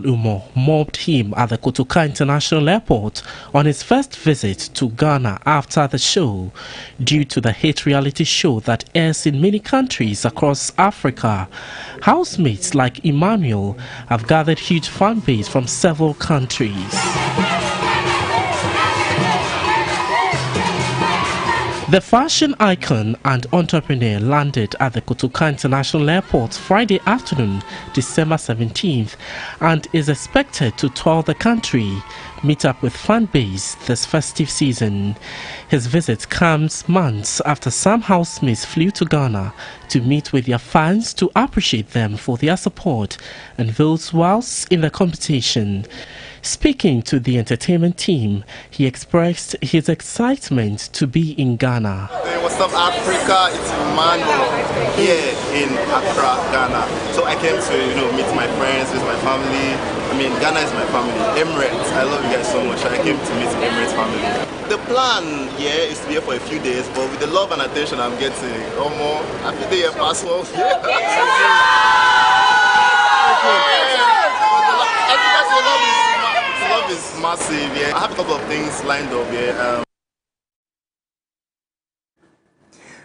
S10: mobbed him at the Kotoka International Airport on his first visit to Ghana after the show, due to the hit reality show that airs in many countries across Africa. Housemates like Emmanuel have gathered huge fan base from several countries. The fashion icon and entrepreneur landed at the Kotoka International Airport Friday afternoon, December 17th, and is expected to tour the country, meet up with fan base this festive season. His visit comes months after some housemates flew to Ghana to meet with their fans to appreciate them for their support and votes whilst in the competition. Speaking to the entertainment team, he expressed his excitement to be in Ghana.
S11: Hey, what's up, Africa? It's Emmanuel here in Accra, Ghana. So I came to, meet my friends, with my family. Ghana is my family. Emirates, I love you guys so much. I came to meet the Emirates family. The plan, is to be here for a few days, but with the love and attention I'm getting, happy day, password. massive. Yeah, I have a couple of things lined up. Yeah.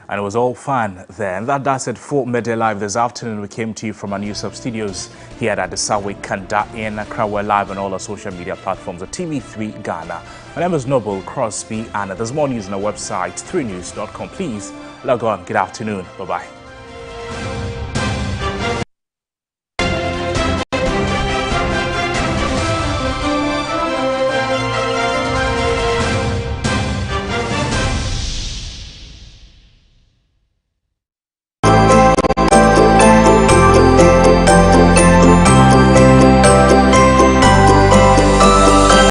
S1: And it was all fun there. And that does it for Midday Live this afternoon. We came to you from our new sub-studios here at the Sawi Kanda in Accra. We're live on all our social media platforms at TV3 Ghana. My name is Noble Crosby, and there's more news on our website, 3news.com. Please log on. Good afternoon. Bye-bye.